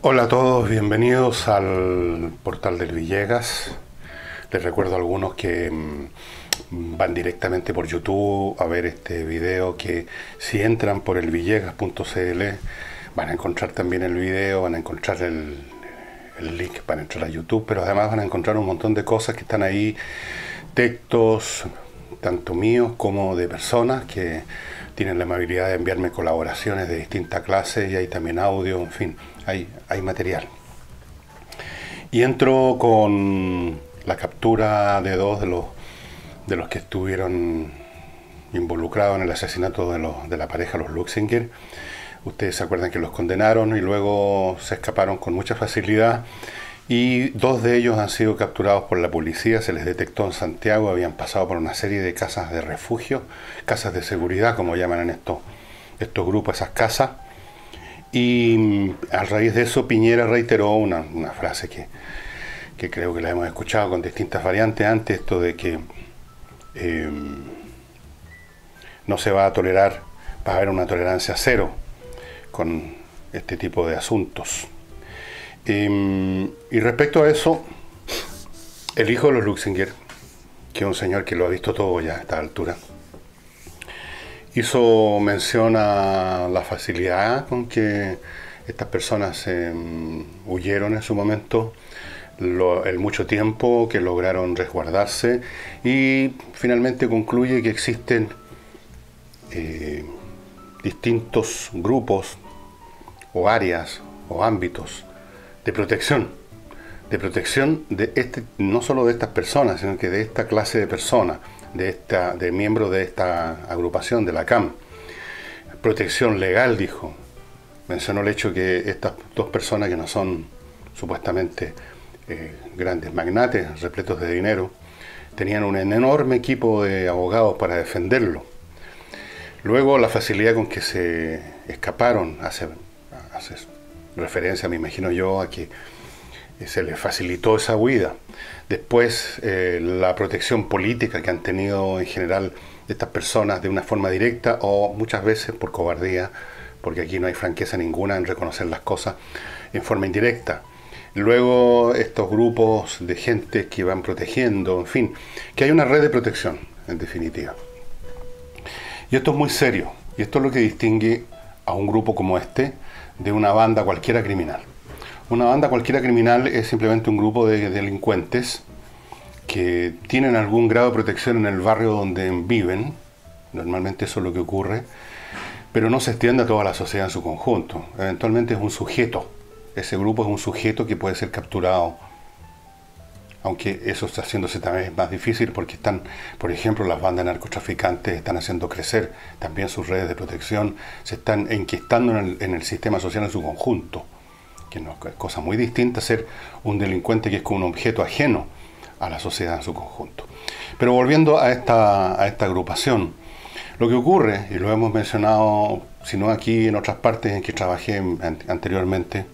Hola a todos, bienvenidos al portal del Villegas. Les recuerdo a algunos que van directamente por YouTube a ver este video, que si entran por el villegas.cl van a encontrar también el video, van a encontrar el link para entrar a YouTube, pero además van a encontrar un montón de cosas que están ahí, textos tanto míos como de personas que tienen la amabilidad de enviarme colaboraciones de distintas clases, y hay también audio, en fin, hay material. Y entro con la captura de dos de los que estuvieron involucrados en el asesinato de la pareja, los Luxinger. Ustedes se acuerdan que los condenaron y luego se escaparon con mucha facilidad, y dos de ellos han sido capturados por la policía. Se les detectó en Santiago, habían pasado por una serie de casas de refugio, casas de seguridad, como llaman en estos grupos, esas casas. Y a raíz de eso Piñera reiteró una frase que creo que la hemos escuchado con distintas variantes antes, esto de que no se va a tolerar, va a haber una tolerancia cero con este tipo de asuntos. Y respecto a eso, el hijo de los Luxinger, que es un señor que lo ha visto todo ya a esta altura, hizo mención a la facilidad con que estas personas huyeron en su momento, el mucho tiempo que lograron resguardarse, y finalmente concluye que existen distintos grupos o áreas o ámbitos de protección de no solo de estas personas, sino que de esta clase de personas, de miembros de esta agrupación, de la CAM. Protección legal, dijo. Mencionó el hecho que estas dos personas, que no son supuestamente grandes magnates repletos de dinero, tenían un enorme equipo de abogados para defenderlo. Luego, la facilidad con que se escaparon hace referencia, me imagino yo, a que se les facilitó esa huida. Después, la protección política que han tenido en general estas personas de una forma directa o muchas veces por cobardía, porque aquí no hay franqueza ninguna en reconocer las cosas, en forma indirecta. Luego, estos grupos de gente que van protegiendo, en fin, que hay una red de protección, en definitiva. Y esto es muy serio, y esto es lo que distingue a un grupo como este de una banda cualquiera criminal. Una banda cualquiera criminal es simplemente un grupo de delincuentes que tienen algún grado de protección en el barrio donde viven. Normalmente eso es lo que ocurre, pero no se extiende a toda la sociedad en su conjunto. Eventualmente es un sujeto. Ese grupo es un sujeto que puede ser capturado, aunque eso está haciéndose también más difícil porque están, por ejemplo, las bandas narcotraficantes están haciendo crecer también sus redes de protección, se están enquistando en el sistema social en su conjunto, que no es cosa muy distinta a ser un delincuente que es como un objeto ajeno a la sociedad en su conjunto. Pero volviendo a esta agrupación, lo que ocurre, y lo hemos mencionado, si no aquí, en otras partes en que trabajé anteriormente,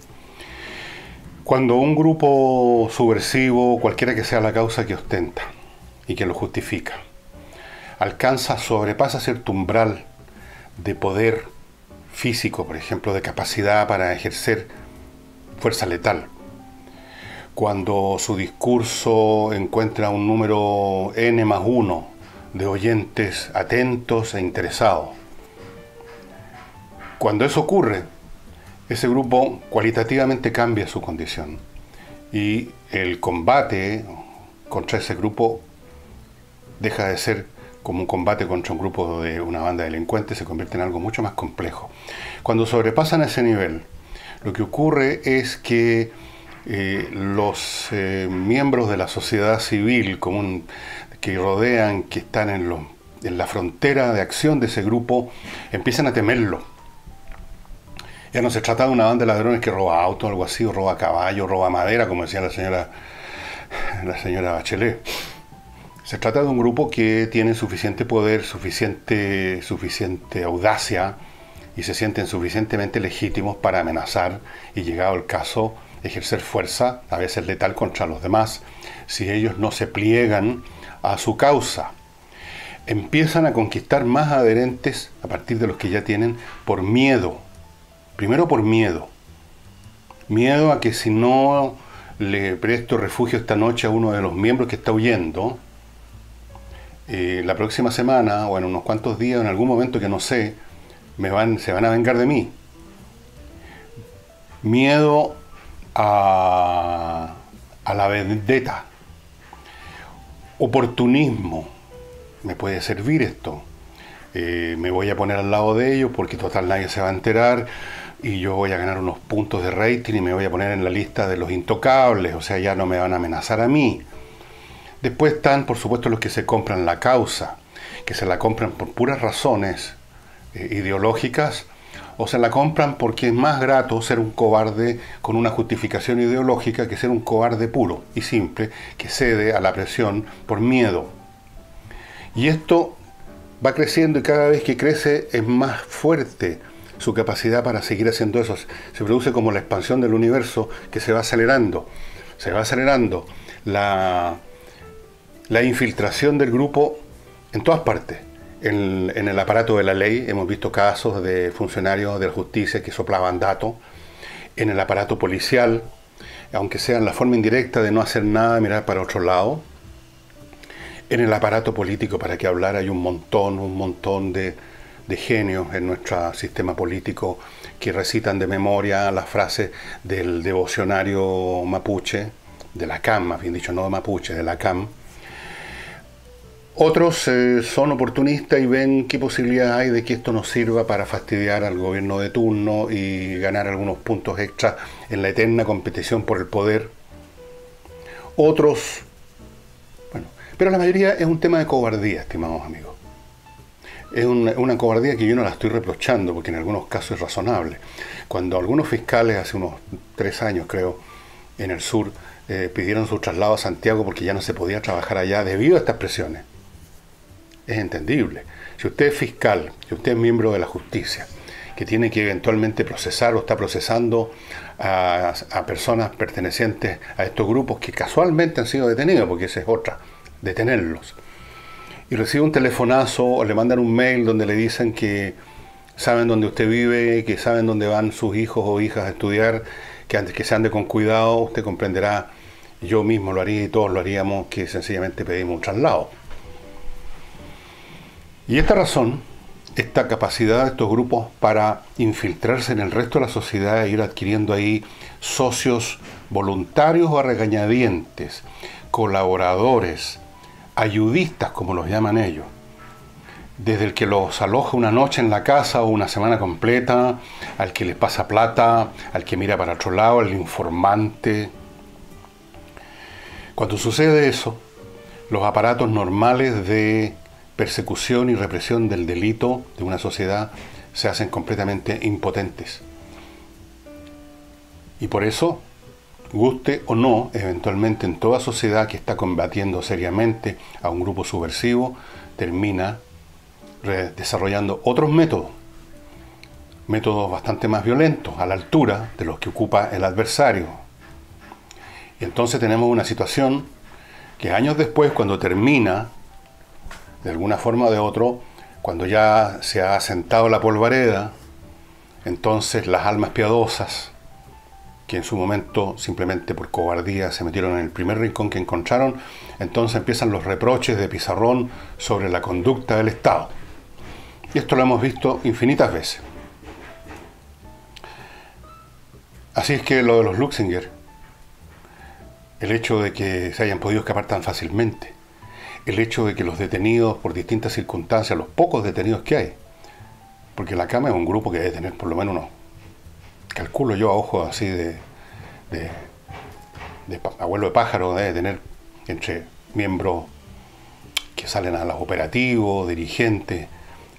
cuando un grupo subversivo, cualquiera que sea la causa que ostenta y que lo justifica, sobrepasa cierto umbral de poder físico, por ejemplo, de capacidad para ejercer fuerza letal, cuando su discurso encuentra un número n+1 de oyentes atentos e interesados, cuando eso ocurre, ese grupo cualitativamente cambia su condición, y el combate contra ese grupo deja de ser como un combate contra un grupo de una banda de delincuentes, se convierte en algo mucho más complejo. Cuando sobrepasan ese nivel, lo que ocurre es que los miembros de la sociedad civil común que rodean, que están en la frontera de acción de ese grupo, empiezan a temerlo. Ya no se trata de una banda de ladrones que roba autos o algo así, o roba caballos, roba madera, como decía la señora Bachelet. Se trata de un grupo que tiene suficiente poder, suficiente audacia, y se sienten suficientemente legítimos para amenazar y, llegado el caso, ejercer fuerza, a veces letal, contra los demás, si ellos no se pliegan a su causa. Empiezan a conquistar más adherentes a partir de los que ya tienen, por miedo. Primero por miedo. Miedo a que si no le presto refugio esta noche a uno de los miembros que está huyendo, la próxima semana o en unos cuantos días, en algún momento que no sé, se van a vengar de mí. Miedo a la vendetta. Oportunismo. Me puede servir esto. Me voy a poner al lado de ellos porque total nadie se va a enterar y yo voy a ganar unos puntos de rating y me voy a poner en la lista de los intocables, o sea, ya no me van a amenazar a mí. Después están, por supuesto, los que se compran la causa, que se la compran por puras razones ideológicas, o se la compran porque es más grato ser un cobarde con una justificación ideológica que ser un cobarde puro y simple que cede a la presión por miedo. Y esto va creciendo y cada vez que crece es más fuerte su capacidad para seguir haciendo eso. Se produce como la expansión del universo que se va acelerando. Se va acelerando la infiltración del grupo en todas partes. En el aparato de la ley hemos visto casos de funcionarios de la justicia que soplaban datos. En el aparato policial, aunque sea en la forma indirecta de no hacer nada, mirar para otro lado. En el aparato político, para que hablar, hay un montón de genios en nuestro sistema político que recitan de memoria las frases del devocionario mapuche, de la CAM, más bien dicho, no de mapuche, de la CAM. Otros son oportunistas y ven qué posibilidad hay de que esto nos sirva para fastidiar al gobierno de turno y ganar algunos puntos extras en la eterna competición por el poder. Otros, bueno, pero la mayoría es un tema de cobardía, estimados amigos. Es una cobardía que yo no la estoy reprochando, porque en algunos casos es razonable. Cuando algunos fiscales, hace unos 3 años creo, en el sur, pidieron su traslado a Santiago porque ya no se podía trabajar allá debido a estas presiones, es entendible. Si usted es fiscal, si usted es miembro de la justicia, que tiene que eventualmente procesar o está procesando a personas pertenecientes a estos grupos que casualmente han sido detenidos, porque esa es otra, detenerlos, y recibe un telefonazo o le mandan un mail donde le dicen que saben dónde usted vive, que saben dónde van sus hijos o hijas a estudiar, que antes que se ande con cuidado, usted comprenderá, yo mismo lo haría y todos lo haríamos, que sencillamente pedimos un traslado. Y esta razón, esta capacidad de estos grupos para infiltrarse en el resto de la sociedad e ir adquiriendo ahí socios voluntarios o a regañadientes, colaboradores, ayudistas como los llaman ellos, desde el que los aloja una noche en la casa o una semana completa, al que les pasa plata, al que mira para otro lado, al informante. Cuando sucede eso, los aparatos normales de persecución y represión del delito de una sociedad se hacen completamente impotentes. Y por eso, guste o no, eventualmente en toda sociedad que está combatiendo seriamente a un grupo subversivo, termina desarrollando otros métodos bastante más violentos, a la altura de los que ocupa el adversario. Y entonces tenemos una situación que años después, cuando termina, de alguna forma o de otro, cuando ya se ha asentado la polvareda, entonces las almas piadosas, que en su momento simplemente por cobardía se metieron en el primer rincón que encontraron, entonces empiezan los reproches de pizarrón sobre la conducta del Estado. Y esto lo hemos visto infinitas veces. Así es que lo de los Luxinger, el hecho de que se hayan podido escapar tan fácilmente, el hecho de que los detenidos por distintas circunstancias, los pocos detenidos que hay, porque la CAM es un grupo que debe tener por lo menos unos, calculo yo a ojos así de abuelo de pájaro, debe tener entre miembros que salen a los operativos, dirigentes,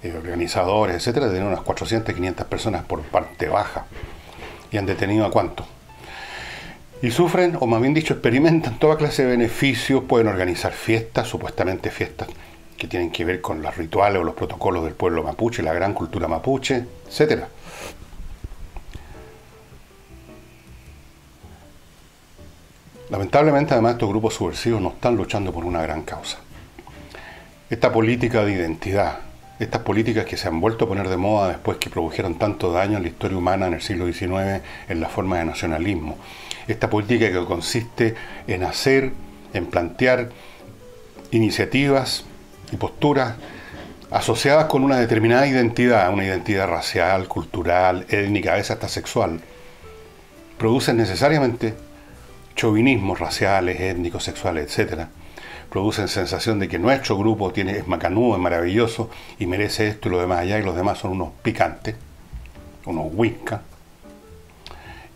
organizadores, etcétera, de tener unas 400, 500 personas por parte baja. ¿Y han detenido a cuánto? Y sufren, o más bien dicho, experimentan toda clase de beneficios, pueden organizar fiestas, supuestamente fiestas que tienen que ver con los rituales o los protocolos del pueblo mapuche, la gran cultura mapuche, etcétera. Lamentablemente, además, estos grupos subversivos no están luchando por una gran causa. Esta política de identidad, estas políticas que se han vuelto a poner de moda después que produjeron tanto daño en la historia humana en el siglo XIX en la forma de nacionalismo. Esta política que consiste en hacer, en plantear iniciativas y posturas asociadas con una determinada identidad, una identidad racial, cultural, étnica, a veces hasta sexual, producen necesariamente chauvinismos raciales, étnicos, sexuales, etc. Producen sensación de que nuestro grupo es macanudo, es maravilloso y merece esto y lo demás allá, y los demás son unos picantes, unos whiskas.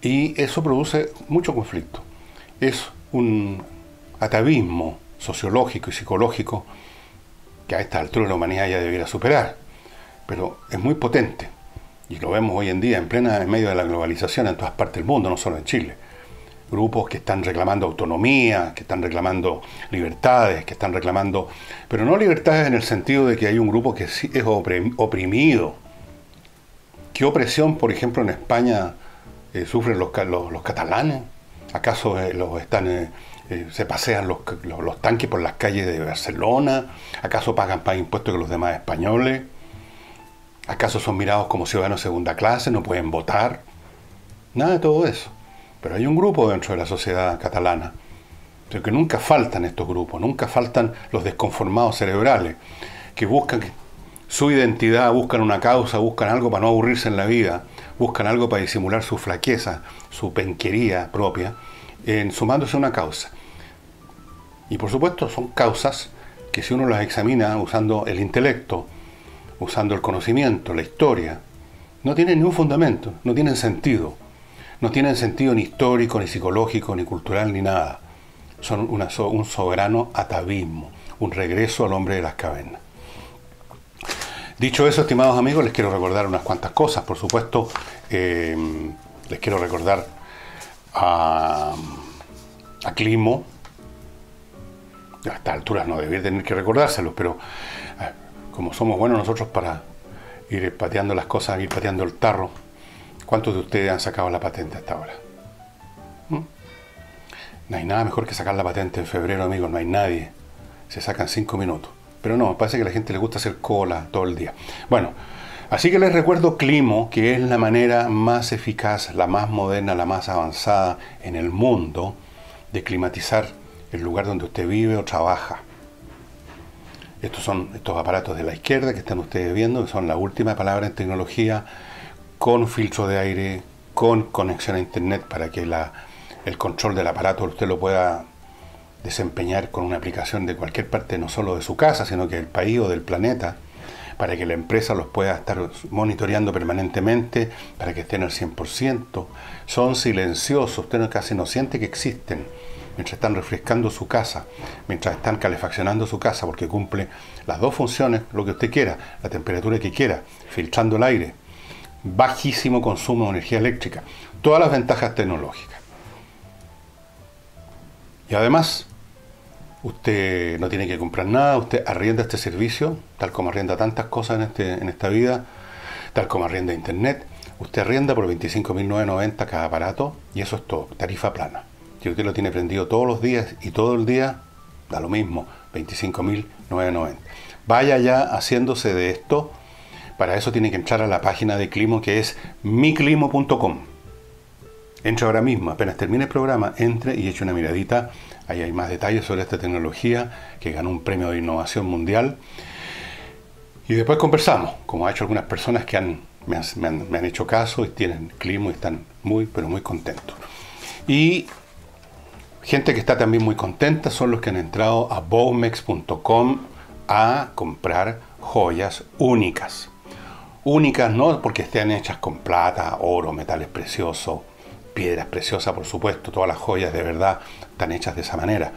Y eso produce mucho conflicto. Es un atavismo sociológico y psicológico que a esta altura de la humanidad ya debiera superar, pero es muy potente, y lo vemos hoy en día en medio de la globalización en todas partes del mundo, no solo en Chile. Grupos que están reclamando autonomía, que están reclamando libertades, que están reclamando, pero no libertades en el sentido de que hay un grupo que sí es oprimido. ¿Qué opresión, por ejemplo, en España sufren los catalanes? ¿Acaso se pasean los tanques por las calles de Barcelona? ¿Acaso pagan más impuestos que los demás españoles? ¿Acaso son mirados como ciudadanos de segunda clase? ¿No pueden votar? Nada de todo eso. Pero hay un grupo dentro de la sociedad catalana, pero que nunca faltan estos grupos, nunca faltan los desconformados cerebrales, que buscan su identidad, buscan una causa, buscan algo para no aburrirse en la vida, buscan algo para disimular su flaqueza, su penquería propia, sumándose a una causa. Y por supuesto son causas que si uno las examina usando el intelecto, usando el conocimiento, la historia, no tienen ningún fundamento, no tienen sentido. No tienen sentido ni histórico, ni psicológico, ni cultural, ni nada. Son un soberano atavismo, un regreso al hombre de las cavernas. Dicho eso, estimados amigos, les quiero recordar unas cuantas cosas. Por supuesto, les quiero recordar a Climo. A estas alturas no debería tener que recordárselos, pero como somos buenos nosotros para ir pateando las cosas, ir pateando el tarro, ¿cuántos de ustedes han sacado la patente hasta ahora? No hay nada mejor que sacar la patente en febrero, amigos, no hay nadie. Se sacan 5 minutos. Pero no, parece que a la gente le gusta hacer cola todo el día. Bueno, así que les recuerdo Climo, que es la manera más eficaz, la más moderna, la más avanzada en el mundo de climatizar el lugar donde usted vive o trabaja. Estos son estos aparatos de la izquierda que están ustedes viendo, que son la última palabra en tecnología, con filtro de aire, con conexión a internet para que el control del aparato usted lo pueda desempeñar con una aplicación de cualquier parte, no solo de su casa, sino que del país o del planeta, para que la empresa los pueda estar monitoreando permanentemente, para que estén al 100%. Son silenciosos, usted casi no siente que existen, mientras están refrescando su casa, mientras están calefaccionando su casa, porque cumple las dos funciones, lo que usted quiera, la temperatura que quiera, filtrando el aire, bajísimo consumo de energía eléctrica, todas las ventajas tecnológicas. Y además, usted no tiene que comprar nada, usted arrienda este servicio, tal como arrienda tantas cosas en esta vida, tal como arrienda internet. Usted arrienda por 25.990 cada aparato y eso es todo, tarifa plana. Si usted lo tiene prendido todos los días y todo el día, da lo mismo, 25.990. Vaya ya haciéndose de esto. Para eso tiene que entrar a la página de Climo, que es miclimo.com. Entre ahora mismo, apenas termine el programa, entre y eche una miradita. Ahí hay más detalles sobre esta tecnología que ganó un premio de innovación mundial. Y después conversamos, como ha hecho algunas personas que me han hecho caso y tienen Climo y están muy, pero muy contentos. Y gente que está también muy contenta son los que han entrado a bowmex.com a comprar joyas únicas. Únicas no porque estén hechas con plata, oro, metales preciosos, piedras preciosas, por supuesto, todas las joyas de verdad están hechas de esa manera.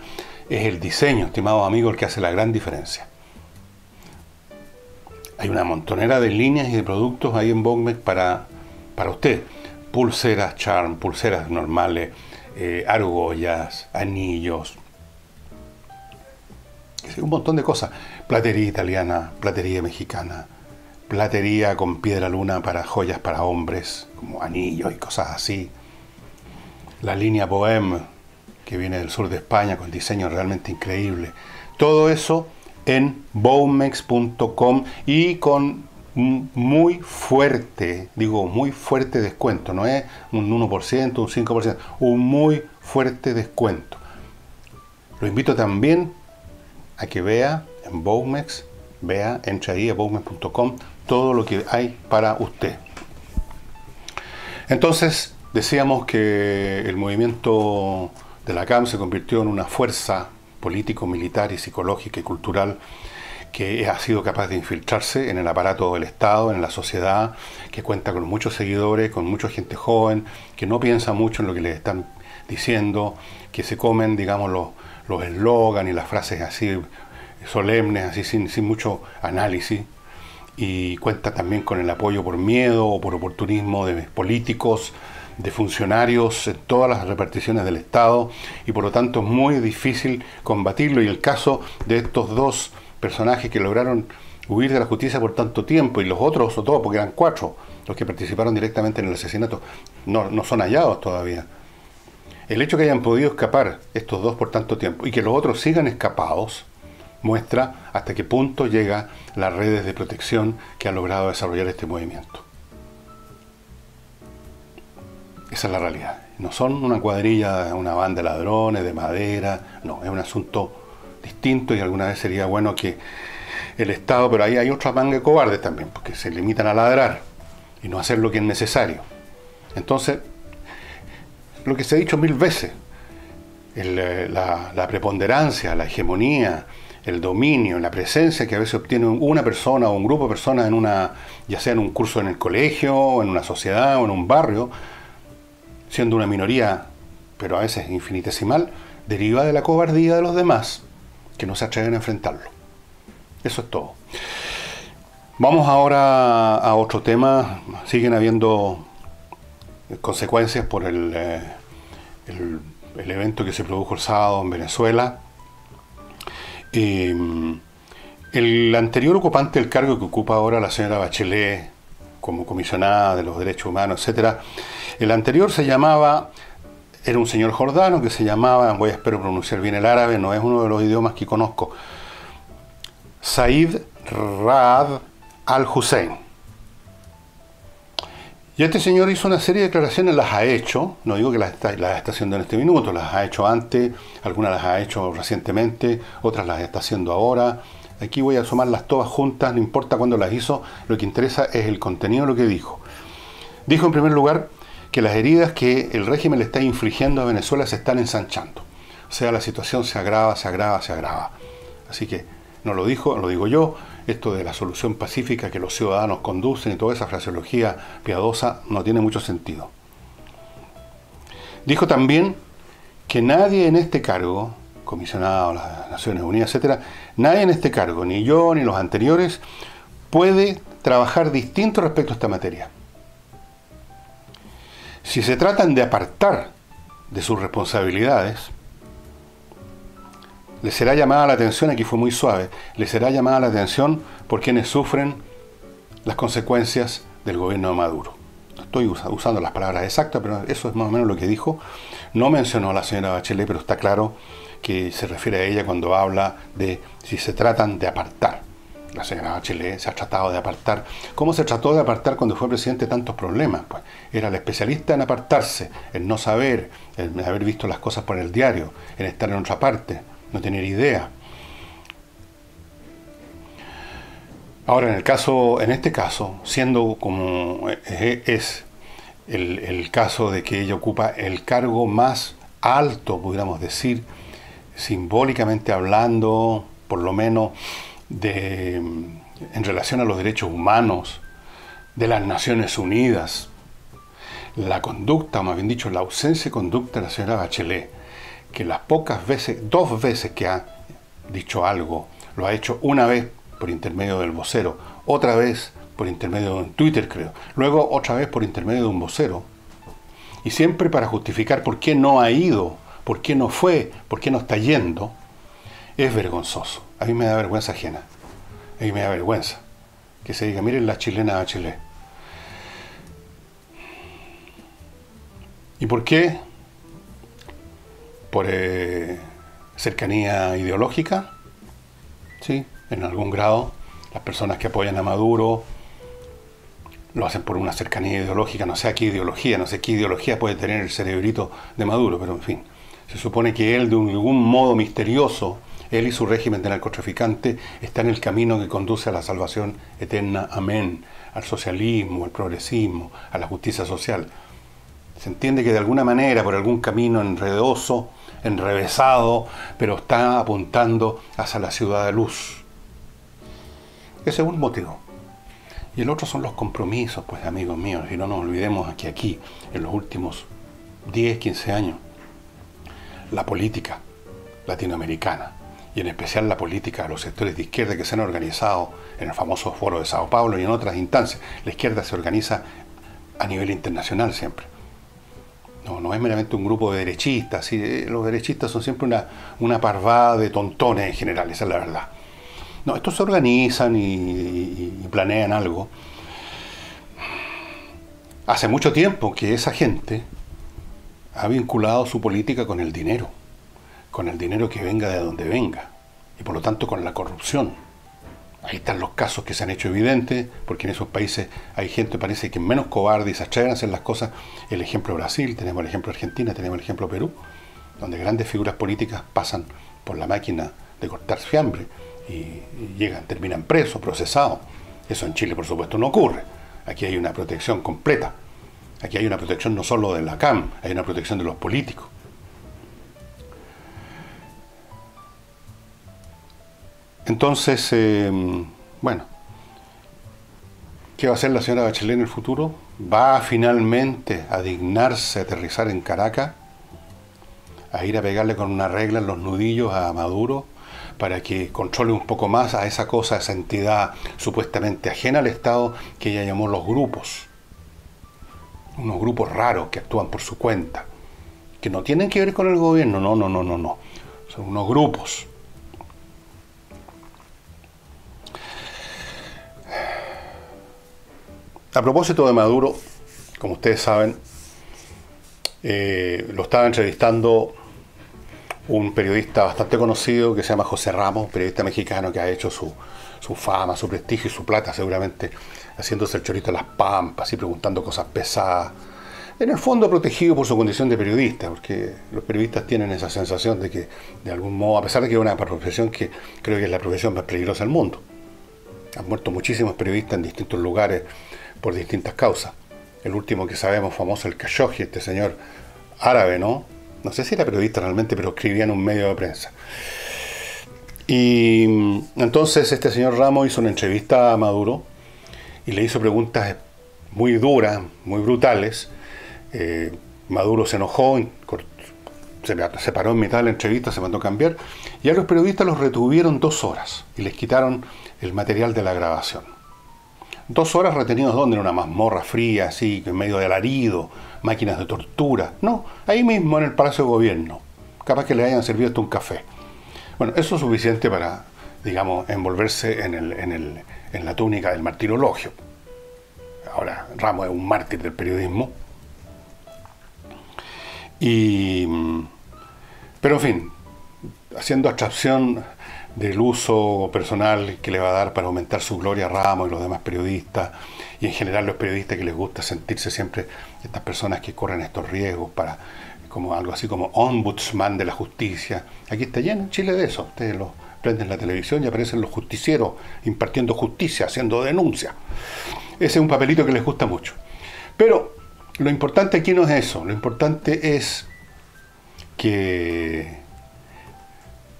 Es el diseño, estimados amigos, el que hace la gran diferencia. Hay una montonera de líneas y de productos ahí en Bowmex para usted. Pulseras charm, pulseras normales, argollas, anillos, un montón de cosas. Platería italiana, platería mexicana, platería con piedra luna para joyas para hombres, como anillos y cosas así. La línea Bohème, que viene del sur de España, con diseños realmente increíbles. Todo eso en bowmex.com y con un muy fuerte, digo muy fuerte descuento, no es un 1%, un 5%, un muy fuerte descuento. Lo invito también a que vea en Bowmex, entre ahí a bowmex.com todo lo que hay para usted. Entonces, decíamos que el movimiento de la CAM se convirtió en una fuerza político, militar y psicológica y cultural que ha sido capaz de infiltrarse en el aparato del Estado, en la sociedad, que cuenta con muchos seguidores, con mucha gente joven, que no piensa mucho en lo que les están diciendo, que se comen, digamos, los eslogans y las frases así solemnes, así sin mucho análisis, y cuenta también con el apoyo por miedo o por oportunismo de políticos, de funcionarios en todas las reparticiones del Estado, y por lo tanto es muy difícil combatirlo. Y el caso de estos dos personajes que lograron huir de la justicia por tanto tiempo, y los otros, o todos, porque eran 4 los que participaron directamente en el asesinato, no son hallados todavía. El hecho que hayan podido escapar estos dos por tanto tiempo y que los otros sigan escapados muestra hasta qué punto llega las redes de protección que ha logrado desarrollar este movimiento. Esa es la realidad. No son una cuadrilla, una banda de ladrones, de madera, no, es un asunto distinto, y alguna vez sería bueno que el Estado, pero ahí hay otra manga de cobardes también, porque se limitan a ladrar y no hacer lo que es necesario. Entonces, lo que se ha dicho 1000 veces, la preponderancia, la hegemonía, el dominio, la presencia que a veces obtiene una persona o un grupo de personas en ya sea en un curso en el colegio, o en una sociedad, o en un barrio, siendo una minoría, pero a veces infinitesimal, deriva de la cobardía de los demás, que no se atreven a enfrentarlo. Eso es todo. Vamos ahora a otro tema. Siguen habiendo consecuencias por el evento que se produjo el sábado en Venezuela. El anterior ocupante del cargo que ocupa ahora la señora Bachelet como comisionada de los derechos humanos, etc. El anterior era un señor jordano que se llamaba, espero pronunciar bien el árabe, no es uno de los idiomas que conozco, Said Raad al-Hussein. Y este señor hizo una serie de declaraciones, las ha hecho, no digo que las está haciendo en este minuto, las ha hecho antes, algunas las ha hecho recientemente, otras las está haciendo ahora. Aquí voy a sumarlas todas juntas, no importa cuándo las hizo, lo que interesa es el contenido de lo que dijo. Dijo en primer lugar que las heridas que el régimen le está infligiendo a Venezuela se están ensanchando. O sea, la situación se agrava, se agrava, se agrava. Así que no lo dijo, lo digo yo, esto de la solución pacífica que los ciudadanos conducen y toda esa fraseología piadosa no tiene mucho sentido. Dijo también que nadie en este cargo, comisionado a las Naciones Unidas, etcétera, nadie en este cargo, ni yo ni los anteriores, puede trabajar distinto respecto a esta materia. Si se tratan de apartar de sus responsabilidades, les será llamada la atención, aquí fue muy suave, les será llamada la atención por quienes sufren las consecuencias del gobierno de Maduro. Estoy usando las palabras exactas, pero eso es más o menos lo que dijo. No mencionó a la señora Bachelet, pero está claro que se refiere a ella cuando habla de si se tratan de apartar. La señora Bachelet se ha tratado de apartar. ¿Cómo se trató de apartar cuando fue presidente tantos problemas? Pues era la especialista en apartarse, en no saber, en haber visto las cosas por el diario, en estar en otra parte, no tener idea. Ahora, en este caso, siendo como es el caso de que ella ocupa el cargo más alto, pudiéramos decir, simbólicamente hablando, por lo menos, en relación a los derechos humanos de las Naciones Unidas, la conducta, o más bien dicho, la ausencia de conducta de la señora Bachelet, que las pocas veces, 2 veces que ha dicho algo, lo ha hecho una vez por intermedio del vocero, otra vez por intermedio de un Twitter, creo, luego otra vez por intermedio de un vocero, y siempre para justificar por qué no ha ido, por qué no fue, por qué no está yendo, es vergonzoso. A mí me da vergüenza ajena. A mí me da vergüenza que se diga, miren la chilena Bachelet. ¿Y por qué? Por cercanía ideológica. Sí, en algún grado, las personas que apoyan a Maduro lo hacen por una cercanía ideológica, no sé a qué ideología, no sé qué ideología puede tener el cerebrito de Maduro, pero en fin, se supone que él de algún modo misterioso, él y su régimen de narcotraficante están en el camino que conduce a la salvación eterna, amén, al socialismo, al progresismo, a la justicia social. Se entiende que de alguna manera, por algún camino enredoso, enrevesado, pero está apuntando hacia la ciudad de luz. Ese es un motivo. Y el otro son los compromisos, pues amigos míos, y no nos olvidemos que aquí, en los últimos 10, 15 años, la política latinoamericana, y en especial la política de los sectores de izquierda que se han organizado en el famoso Foro de Sao Paulo y en otras instancias, la izquierda se organiza a nivel internacional siempre. No es meramente un grupo de derechistas, ¿sí? Los derechistas son siempre una parvada de tontones en general, esa es la verdad. No, estos se organizan y planean algo. Hace mucho tiempo que esa gente ha vinculado su política con el dinero que venga de donde venga, y por lo tanto con la corrupción. Ahí están los casos que se han hecho evidentes, porque en esos países hay gente, parece que menos cobarde y se atreven a hacer las cosas. El ejemplo Brasil, tenemos el ejemplo Argentina, tenemos el ejemplo Perú, donde grandes figuras políticas pasan por la máquina de cortar fiambre y llegan, terminan presos, procesados. Eso en Chile, por supuesto, no ocurre. Aquí hay una protección completa. Aquí hay una protección no solo de la CAM, hay una protección de los políticos. Entonces, bueno, ¿qué va a hacer la señora Bachelet en el futuro? ¿Va finalmente a dignarse a aterrizar en Caracas? ¿A ir a pegarle con una regla en los nudillos a Maduro para que controle un poco más a esa cosa, a esa entidad supuestamente ajena al Estado que ella llamó los grupos? Unos grupos raros que actúan por su cuenta, que no tienen que ver con el gobierno, no. Son unos grupos. A propósito de Maduro, como ustedes saben, lo estaba entrevistando un periodista bastante conocido que se llama José Ramos, un periodista mexicano que ha hecho su fama, su prestigio y su plata seguramente haciéndose el chorito a las pampas y preguntando cosas pesadas. En el fondo protegido por su condición de periodista, porque los periodistas tienen esa sensación de que, de algún modo, a pesar de que es una profesión que creo que es la profesión más peligrosa del mundo. Han muerto muchísimos periodistas en distintos lugares por distintas causas. El último que sabemos famoso, el Khashoggi, este señor árabe, ¿no? No sé si era periodista realmente, pero escribía en un medio de prensa. Y entonces este señor Ramos hizo una entrevista a Maduro y le hizo preguntas muy duras, muy brutales. Maduro se enojó, se paró en mitad de la entrevista, se mandó a cambiar, y a los periodistas los retuvieron 2 horas y les quitaron el material de la grabación. 2 horas retenidos, ¿dónde? En una mazmorra fría, así, en medio de alarido, máquinas de tortura. No, ahí mismo en el Palacio de Gobierno. Capaz que le hayan servido hasta un café. Bueno, eso es suficiente para, digamos, envolverse en la túnica del martirologio. Ahora, Ramos es un mártir del periodismo. Pero en fin, haciendo abstracción del uso personal que le va a dar para aumentar su gloria a Ramos y los demás periodistas, y en general los periodistas que les gusta sentirse siempre estas personas que corren estos riesgos para, como algo así como ombudsman de la justicia. Aquí está lleno en Chile de eso. Ustedes lo prenden la televisión y aparecen los justicieros impartiendo justicia, haciendo denuncias. Ese es un papelito que les gusta mucho. Pero lo importante aquí no es eso. Lo importante es que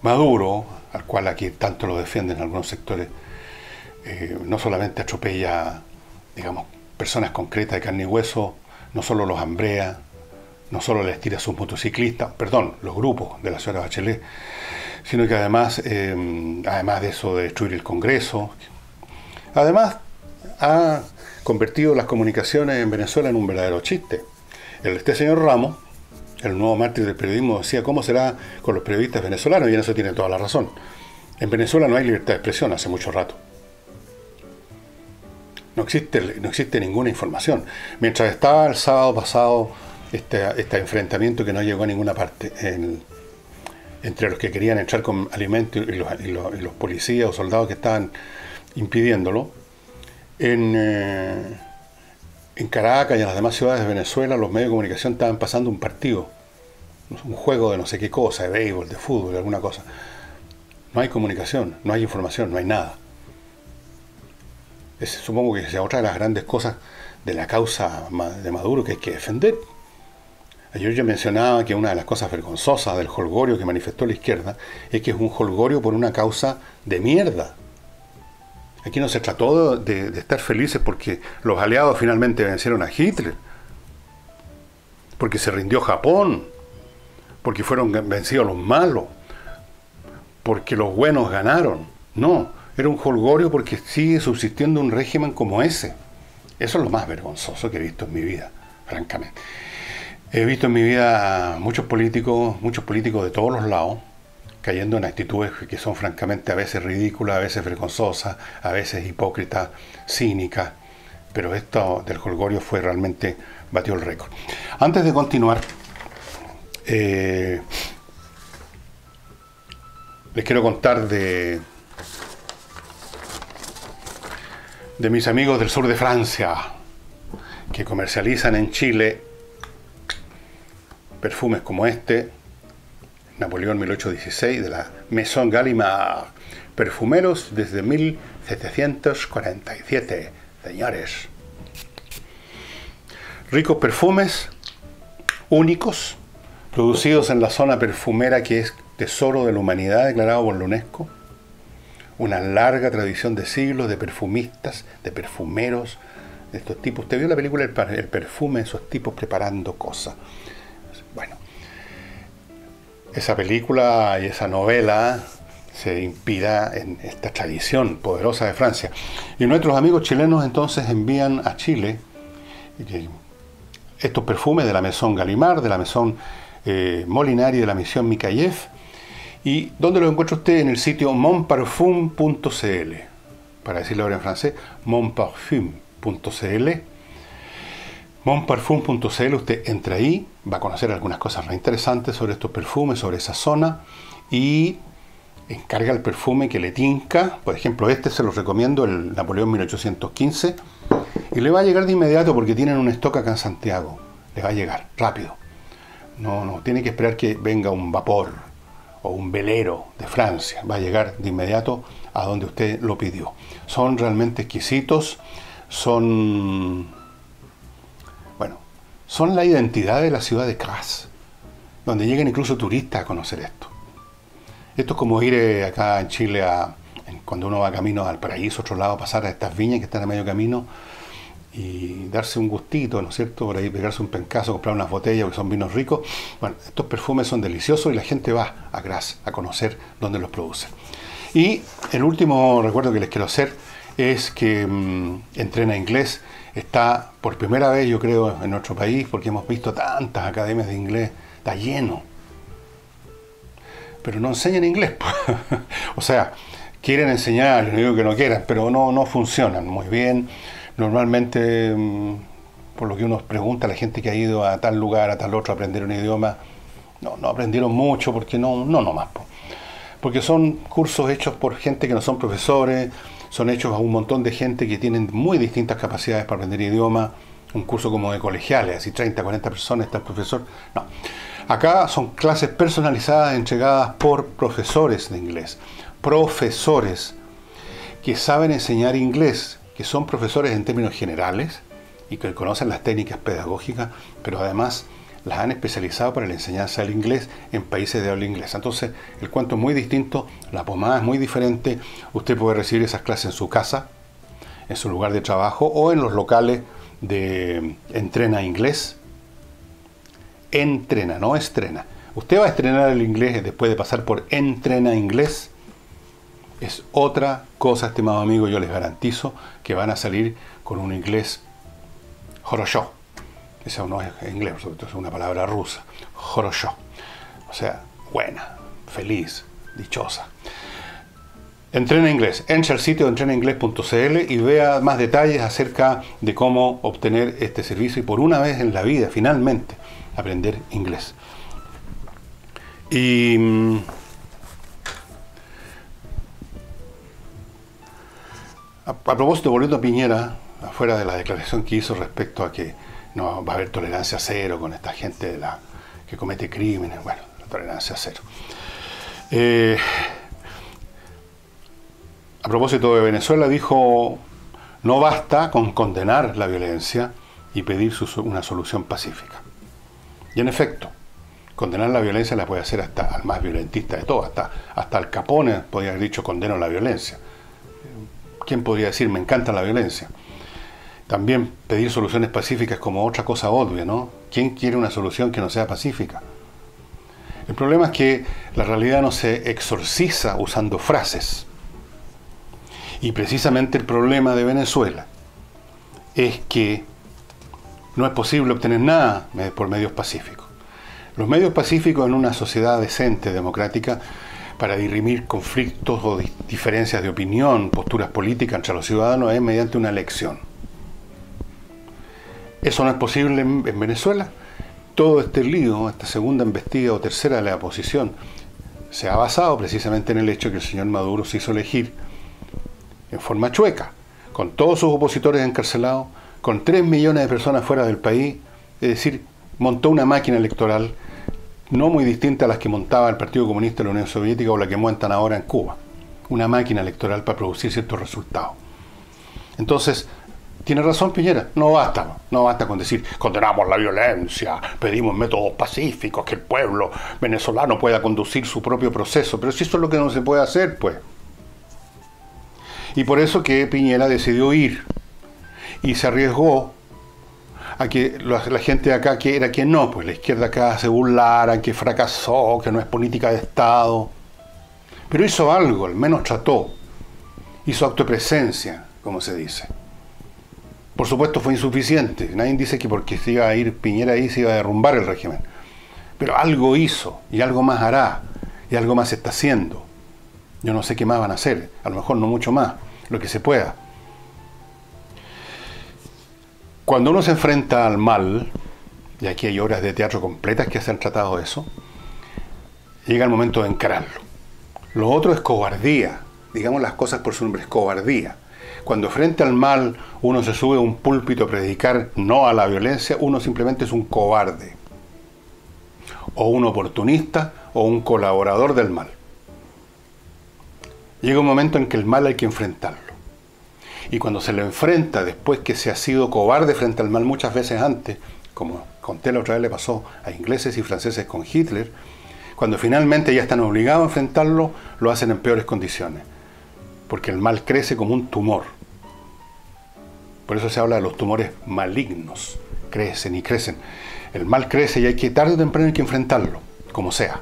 Maduro, al cual aquí tanto lo defienden algunos sectores, no solamente atropella, digamos, personas concretas de carne y hueso, no solo los hambrea, no solo les tira a sus motociclistas, perdón, los grupos de la señora Bachelet, sino que además de eso, de destruir el Congreso, además ha convertido las comunicaciones en Venezuela en un verdadero chiste. Este señor Ramos, el nuevo mártir del periodismo, decía cómo será con los periodistas venezolanos, y en eso tiene toda la razón. En Venezuela no hay libertad de expresión hace mucho rato. No existe ninguna información. Mientras estaba el sábado pasado este enfrentamiento que no llegó a ninguna parte entre los que querían entrar con alimentos y los policías o soldados que estaban impidiéndolo. En Caracas y en las demás ciudades de Venezuela los medios de comunicación estaban pasando un partido, un juego de no sé qué cosa, de béisbol, de fútbol, de alguna cosa. No hay comunicación, no hay información, no hay nada. Supongo que es otra de las grandes cosas de la causa de Maduro que hay que defender. Ayer yo mencionaba que una de las cosas vergonzosas del jolgorio que manifestó la izquierda es que es un jolgorio por una causa de mierda. Aquí no se trató de estar felices porque los aliados finalmente vencieron a Hitler, porque se rindió Japón, porque fueron vencidos los malos, porque los buenos ganaron. No, era un jolgorio porque sigue subsistiendo un régimen como ese. Eso es lo más vergonzoso que he visto en mi vida, francamente. He visto en mi vida muchos políticos de todos los lados, cayendo en actitudes que son francamente a veces ridículas, a veces vergonzosas, a veces hipócritas, cínicas, pero esto del jolgorio fue realmente, batió el récord. Antes de continuar, les quiero contar de mis amigos del sur de Francia, que comercializan en Chile perfumes como este, Napoleón 1816, de la Maison Gallimard. Perfumeros desde 1747, señores. Ricos perfumes, únicos, producidos en la zona perfumera que es Tesoro de la Humanidad, declarado por la UNESCO. Una larga tradición de siglos de perfumistas, de perfumeros, de estos tipos. ¿Usted vio la película El perfume? Esos tipos preparando cosas. Bueno, esa película y esa novela se inspira en esta tradición poderosa de Francia. Y nuestros amigos chilenos entonces envían a Chile estos perfumes de la Maison Gallimard, de la Maison Molinari, de la Maison Mikhaïev. ¿Y dónde lo encuentra usted? En el sitio monparfum.cl. Para decirlo ahora en francés, monparfum.cl. Monparfum.cl, usted entra ahí, va a conocer algunas cosas re interesantes sobre estos perfumes, sobre esa zona, y encarga el perfume que le tinca. Por ejemplo, este se los recomiendo, el Napoleón 1815, y le va a llegar de inmediato porque tienen un stock acá en Santiago. Le va a llegar rápido. No tiene que esperar que venga un vapor o un velero de Francia. Va a llegar de inmediato a donde usted lo pidió. Son realmente exquisitos, son la identidad de la ciudad de Grasse, donde llegan incluso turistas a conocer esto. Esto es como ir acá en Chile, cuando uno va camino al paraíso, otro lado, pasar a estas viñas que están a medio camino y darse un gustito, ¿no es cierto? Por ahí pegarse un pencazo, comprar unas botellas que son vinos ricos. Bueno, estos perfumes son deliciosos y la gente va a Grasse a conocer dónde los producen. Y el último recuerdo que les quiero hacer es que Entrena Inglés está por primera vez, yo creo, en nuestro país, porque hemos visto tantas academias de inglés, está lleno. Pero no enseñan inglés. O sea, quieren enseñar, no digo que no quieran, pero no funcionan muy bien. Normalmente, por lo que uno pregunta a la gente que ha ido a tal lugar, a tal otro, a aprender un idioma, no aprendieron mucho, porque no nomás. Porque son cursos hechos por gente que no son profesores, son hechos a un montón de gente que tienen muy distintas capacidades para aprender idioma. Un curso como de colegiales, así 30, 40 personas, está el profesor. No. Acá son clases personalizadas entregadas por profesores de inglés. Profesores que saben enseñar inglés, que son profesores en términos generales y que conocen las técnicas pedagógicas, pero además las han especializado para la enseñanza del inglés en países de habla inglesa. Entonces, el cuento es muy distinto, la pomada es muy diferente. Usted puede recibir esas clases en su casa, en su lugar de trabajo o en los locales de Entrena Inglés. Entrena, no estrena. Usted va a estrenar el inglés después de pasar por Entrena Inglés. Es otra cosa, estimado amigo, yo les garantizo que van a salir con un inglés хорошо. Eso no es inglés, por supuesto, es una palabra rusa. Хорошо. O sea, buena, feliz, dichosa. Entrena Inglés. Entra al sitio entrenainglés.cl y vea más detalles acerca de cómo obtener este servicio y por una vez en la vida, finalmente, aprender inglés. Y a propósito, volviendo a Piñera, afuera de la declaración que hizo respecto a que no va a haber tolerancia cero con esta gente que comete crímenes, bueno, la tolerancia cero. A propósito de Venezuela, dijo: no basta con condenar la violencia y pedir una solución pacífica. Y en efecto, condenar la violencia la puede hacer hasta al más violentista de todos, hasta Al Capone podría haber dicho: condeno la violencia. ¿Quién podría decir me encanta la violencia? También pedir soluciones pacíficas como otra cosa obvia, ¿no? ¿Quién quiere una solución que no sea pacífica? El problema es que la realidad no se exorciza usando frases. Y precisamente el problema de Venezuela es que no es posible obtener nada por medios pacíficos. Los medios pacíficos en una sociedad decente, democrática, para dirimir conflictos o diferencias de opinión, posturas políticas entre los ciudadanos, es mediante una elección. Eso no es posible en Venezuela. Todo este lío, esta segunda embestida o tercera de la oposición, se ha basado precisamente en el hecho que el señor Maduro se hizo elegir en forma chueca, con todos sus opositores encarcelados, con 3 millones de personas fuera del país, es decir, montó una máquina electoral no muy distinta a las que montaba el Partido Comunista de la Unión Soviética o la que montan ahora en Cuba. Una máquina electoral para producir ciertos resultados. Entonces, tiene razón Piñera, no basta con decir condenamos la violencia, pedimos métodos pacíficos, que el pueblo venezolano pueda conducir su propio proceso, pero si eso es lo que no se puede hacer, pues. Y por eso que Piñera decidió ir y se arriesgó a que la gente de acá que era que no, pues la izquierda acá se burlara, que fracasó, que no es política de Estado. Pero hizo algo, al menos trató. Hizo acto de presencia, como se dice. Por supuesto fue insuficiente. Nadie dice que porque se iba a ir Piñera ahí se iba a derrumbar el régimen. Pero algo hizo, y algo más hará, y algo más está haciendo. Yo no sé qué más van a hacer, a lo mejor no mucho más, lo que se pueda. Cuando uno se enfrenta al mal, y aquí hay obras de teatro completas que se han tratado de eso, llega el momento de encararlo. Lo otro es cobardía, digamos las cosas por su nombre, es cobardía. Cuando frente al mal uno se sube a un púlpito a predicar no a la violencia, uno simplemente es un cobarde, o un oportunista, o un colaborador del mal. Llega un momento en que el mal hay que enfrentarlo. Y cuando se lo enfrenta después que se ha sido cobarde frente al mal muchas veces antes, como conté la otra vez le pasó a ingleses y franceses con Hitler, cuando finalmente ya están obligados a enfrentarlo, lo hacen en peores condiciones. Porque el mal crece como un tumor. Por eso se habla de los tumores malignos. Crecen y crecen. El mal crece y hay que tarde o temprano hay que enfrentarlo, como sea.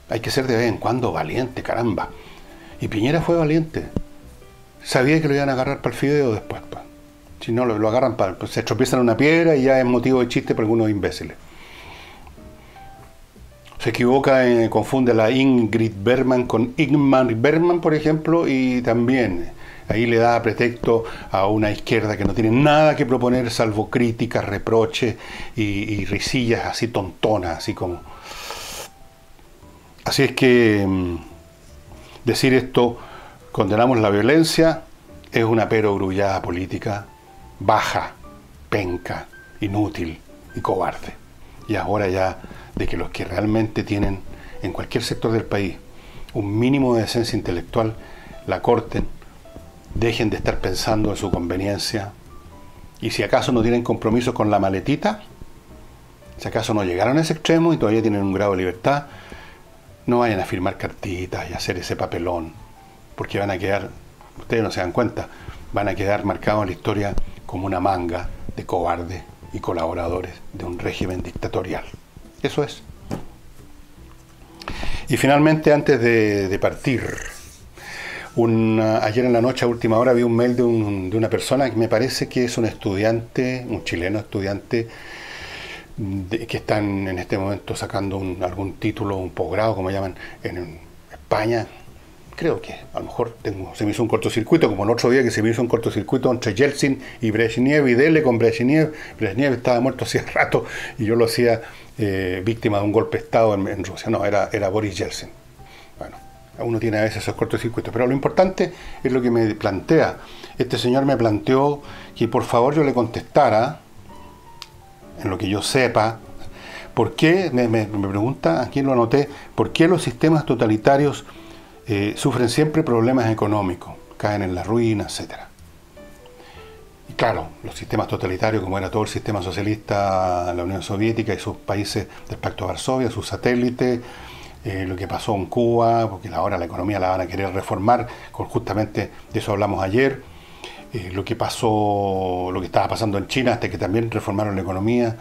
Hay que ser de vez en cuando valiente, caramba. Y Piñera fue valiente. Sabía que lo iban a agarrar para el fideo después. Pa. Si no, lo agarran pues se tropiezan en una piedra y ya es motivo de chiste para algunos imbéciles. Se equivoca, confunde a la Ingrid Bergman con Ingmar Bergman, por ejemplo, y también ahí le da pretexto a una izquierda que no tiene nada que proponer salvo críticas, reproches y risillas así tontonas, así como... Así es que decir esto, condenamos la violencia, es una perogrullada política baja, penca, inútil y cobarde. Y ahora ya de que los que realmente tienen en cualquier sector del país un mínimo de decencia intelectual la corten, dejen de estar pensando en su conveniencia y si acaso no tienen compromisos con la maletita, si acaso no llegaron a ese extremo y todavía tienen un grado de libertad, no vayan a firmar cartitas y hacer ese papelón, porque van a quedar, ustedes no se dan cuenta, van a quedar marcados en la historia como una manga de cobardes y colaboradores de un régimen dictatorial. Eso es. Y finalmente, antes de partir, ayer en la noche a última hora vi un mail de una persona que me parece que es un estudiante, un chileno estudiante, que están en este momento sacando algún título, un posgrado, como llaman, en España, creo que a lo mejor se me hizo un cortocircuito, como el otro día que se me hizo un cortocircuito entre Yeltsin y Brezhnev, y dele con Brezhnev. Brezhnev estaba muerto hacía rato y yo lo hacía víctima de un golpe de Estado en Rusia. No, era Boris Yeltsin. Bueno, uno tiene a veces esos cortocircuitos, pero lo importante es lo que me plantea. Este señor me planteó que por favor yo le contestara, en lo que yo sepa, ¿por qué, me pregunta, aquí lo anoté, por qué los sistemas totalitarios sufren siempre problemas económicos, caen en la ruina, etcétera? Y claro, los sistemas totalitarios, como era todo el sistema socialista, la Unión Soviética y sus países del Pacto de Varsovia, sus satélites, lo que pasó en Cuba, porque ahora la economía la van a querer reformar, justamente de eso hablamos ayer, lo que pasó, lo que estaba pasando en China, hasta que también reformaron la economía,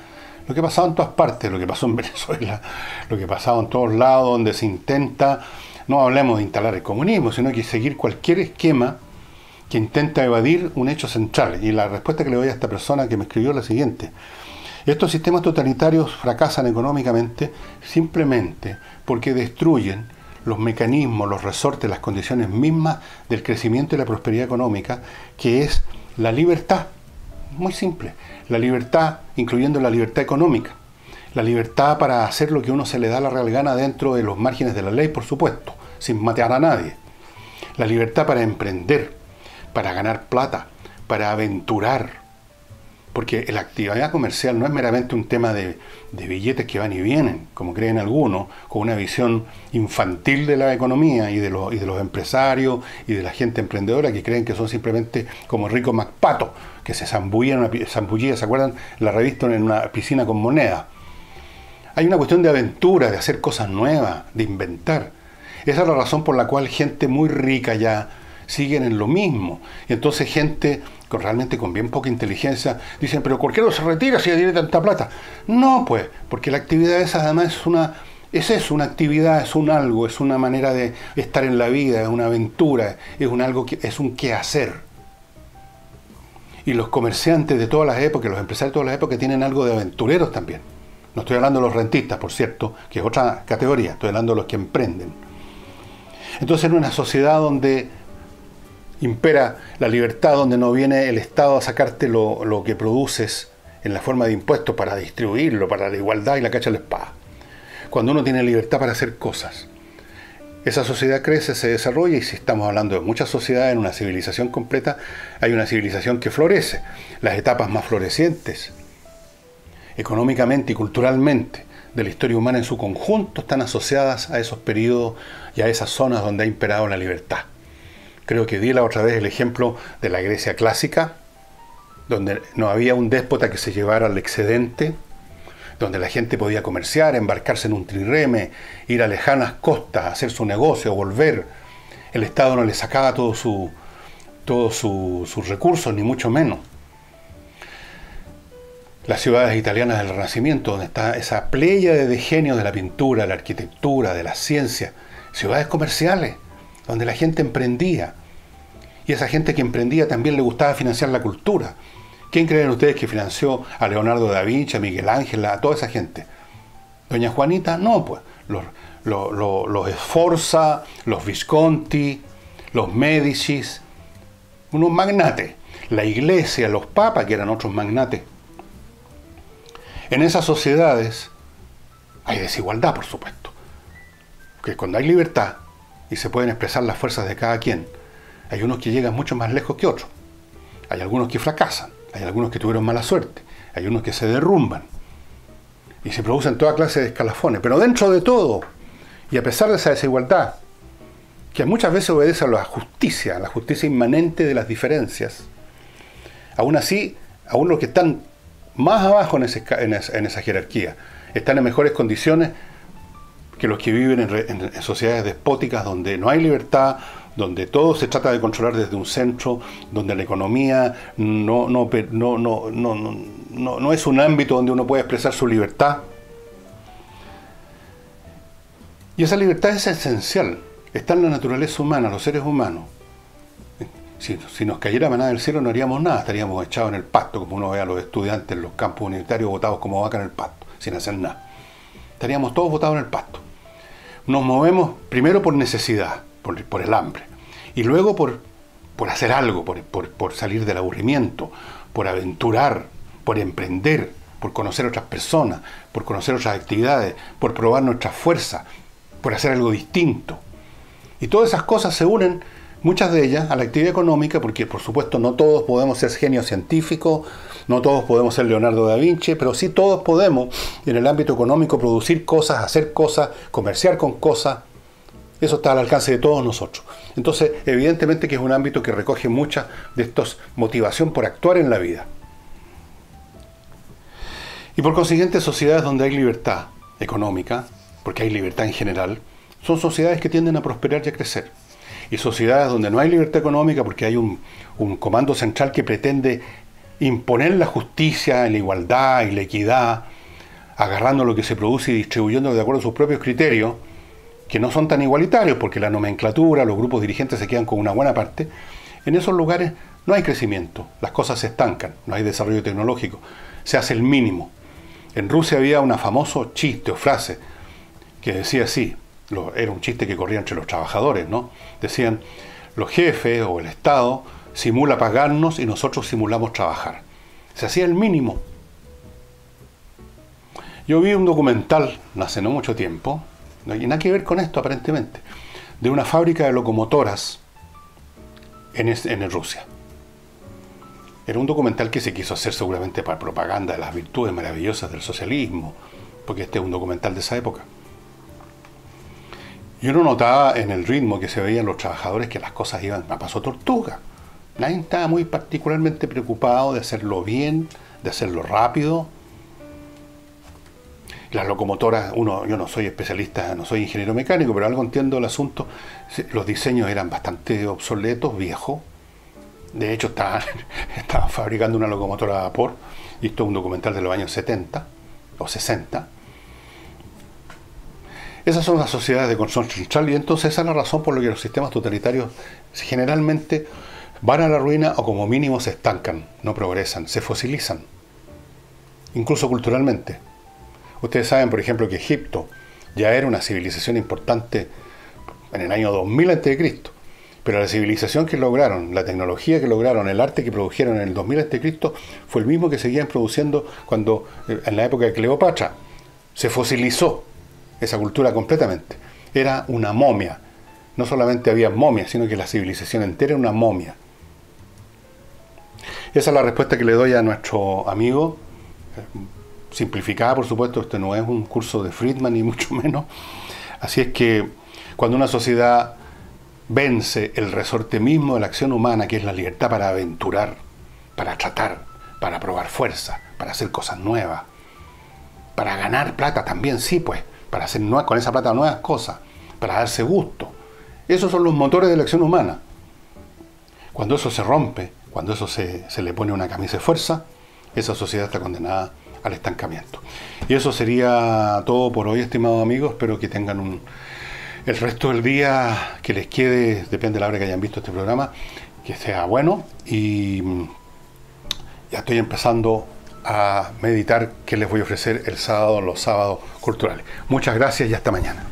lo que pasaba en todas partes, lo que pasó en Venezuela, lo que pasaba en todos lados, donde se intenta, no hablemos de instalar el comunismo, sino que seguir cualquier esquema que intenta evadir un hecho central. Y la respuesta que le doy a esta persona que me escribió es la siguiente: estos sistemas totalitarios fracasan económicamente simplemente porque destruyen los mecanismos, los resortes, las condiciones mismas del crecimiento y la prosperidad económica, que es la libertad. Muy simple. La libertad, incluyendo la libertad económica. La libertad para hacer lo que uno se le da la real gana dentro de los márgenes de la ley, por supuesto, sin matar a nadie. La libertad para emprender, para ganar plata, para aventurar. Porque la actividad comercial no es meramente un tema de billetes que van y vienen, como creen algunos, con una visión infantil de la economía y de los empresarios y de la gente emprendedora, que creen que son simplemente como Rico MacPato, que se zambullía, ¿se acuerdan? La revista en una piscina con moneda. Hay una cuestión de aventura, de hacer cosas nuevas, de inventar. Esa es la razón por la cual gente muy rica ya siguen en lo mismo. Y entonces gente realmente con bien poca inteligencia dicen, pero ¿por qué no se retira si ya tiene tanta plata? No, pues, porque la actividad esa además es una actividad, es un algo, es una manera de estar en la vida, es una aventura, es un quehacer. Y los comerciantes de todas las épocas, los empresarios de todas las épocas tienen algo de aventureros también. No estoy hablando de los rentistas, por cierto, que es otra categoría, estoy hablando de los que emprenden. Entonces, en una sociedad donde impera la libertad, donde no viene el Estado a sacarte lo que produces en la forma de impuestos para distribuirlo, para la igualdad y la cacha de la espada. Cuando uno tiene libertad para hacer cosas, esa sociedad crece, se desarrolla, y si estamos hablando de muchas sociedades, en una civilización completa, hay una civilización que florece. Las etapas más florecientes, económicamente y culturalmente, de la historia humana en su conjunto, están asociadas a esos periodos y a esas zonas donde ha imperado la libertad. Creo que di la otra vez el ejemplo de la Grecia clásica, donde no había un déspota que se llevara el excedente, donde la gente podía comerciar, embarcarse en un trireme, ir a lejanas costas, hacer su negocio, volver. El Estado no le sacaba todos sus recursos, ni mucho menos. Las ciudades italianas del Renacimiento, donde está esa pléyade de genios de la pintura, de la arquitectura, de la ciencia, ciudades comerciales, donde la gente emprendía. Y esa gente que emprendía también le gustaba financiar la cultura. ¿Quién creen ustedes que financió a Leonardo da Vinci, a Miguel Ángel, a toda esa gente? ¿Doña Juanita? No, pues. Los Sforza, los Visconti, los Médicis, unos magnates. La iglesia, los papas, que eran otros magnates. En esas sociedades hay desigualdad, por supuesto. Porque cuando hay libertad y se pueden expresar las fuerzas de cada quien, hay unos que llegan mucho más lejos que otros. Hay algunos que fracasan, hay algunos que tuvieron mala suerte, hay unos que se derrumban. Y se producen toda clase de escalafones. Pero dentro de todo, y a pesar de esa desigualdad, que muchas veces obedece a la justicia inmanente de las diferencias, aún así, aún los que están más abajo en esa jerarquía, están en mejores condiciones que los que viven en sociedades despóticas donde no hay libertad, donde todo se trata de controlar desde un centro, donde la economía no es un ámbito donde uno puede expresar su libertad. Y esa libertad es esencial, está en la naturaleza humana, los seres humanos. Si nos cayera maná del cielo no haríamos nada, estaríamos echados en el pasto, como uno ve a los estudiantes en los campos universitarios botados como vaca en el pasto, sin hacer nada. Estaríamos todos botados en el pasto. Nos movemos primero por necesidad, por el hambre. Y luego por hacer algo, por salir del aburrimiento, por aventurar, por emprender, por conocer otras personas, por conocer otras actividades, por probar nuestra fuerza, por hacer algo distinto. Y todas esas cosas se unen, muchas de ellas, a la actividad económica, porque por supuesto no todos podemos ser genios científicos, no todos podemos ser Leonardo da Vinci, pero sí todos podemos, en el ámbito económico, producir cosas, hacer cosas, comerciar con cosas. Eso está al alcance de todos nosotros. Entonces, evidentemente que es un ámbito que recoge mucha de estos motivación por actuar en la vida. Y por consiguiente, sociedades donde hay libertad económica, porque hay libertad en general, son sociedades que tienden a prosperar y a crecer. Y sociedades donde no hay libertad económica, porque hay un comando central que pretende imponer la justicia, la igualdad y la equidad, agarrando lo que se produce y distribuyendo de acuerdo a sus propios criterios, que no son tan igualitarios, porque la nomenclatura, los grupos dirigentes se quedan con una buena parte. En esos lugares no hay crecimiento, las cosas se estancan, no hay desarrollo tecnológico, se hace el mínimo. En Rusia había un famoso chiste o frase que decía así, era un chiste que corría entre los trabajadores, ¿no? Decían, los jefes o el Estado simula pagarnos y nosotros simulamos trabajar. Se hacía el mínimo. Yo vi un documental, hace no mucho tiempo, no hay nada que ver con esto aparentemente, de una fábrica de locomotoras en Rusia. Era un documental que se quiso hacer seguramente para propaganda de las virtudes maravillosas del socialismo, porque este es un documental de esa época. Y uno notaba en el ritmo que se veían los trabajadores que las cosas iban a paso tortuga. Nadie estaba muy particularmente preocupado de hacerlo bien, de hacerlo rápido. Las locomotoras, yo no soy especialista, no soy ingeniero mecánico, pero algo entiendo el asunto. Los diseños eran bastante obsoletos, viejos. De hecho, estaban fabricando una locomotora a vapor, y esto es un documental de los años 70 o 60. Esas son las sociedades de control central, y entonces esa es la razón por la que los sistemas totalitarios generalmente van a la ruina o como mínimo se estancan, no progresan, se fosilizan, incluso culturalmente. Ustedes saben, por ejemplo, que Egipto ya era una civilización importante en el año 2000 a.C., pero la civilización que lograron, la tecnología que lograron, el arte que produjeron en el 2000 a.C. fue el mismo que seguían produciendo cuando, en la época de Cleopatra, se fosilizó esa cultura completamente. Era una momia. No solamente había momias, sino que la civilización entera era una momia. Esa es la respuesta que le doy a nuestro amigo, simplificada, por supuesto. Este no es un curso de Friedman, ni mucho menos. Así es que cuando una sociedad vence el resorte mismo de la acción humana, que es la libertad para aventurar, para tratar, para probar fuerza, para hacer cosas nuevas, para ganar plata también, sí, pues, para hacer con esa plata nuevas cosas, para darse gusto. Esos son los motores de la acción humana. Cuando eso se rompe, cuando eso se le pone una camisa de fuerza, esa sociedad está condenada al estancamiento. Y eso sería todo por hoy, estimados amigos. Espero que tengan el resto del día que les quede, depende de la hora que hayan visto este programa, que sea bueno. Y ya estoy empezando a meditar qué les voy a ofrecer el sábado, los sábados culturales. Muchas gracias y hasta mañana.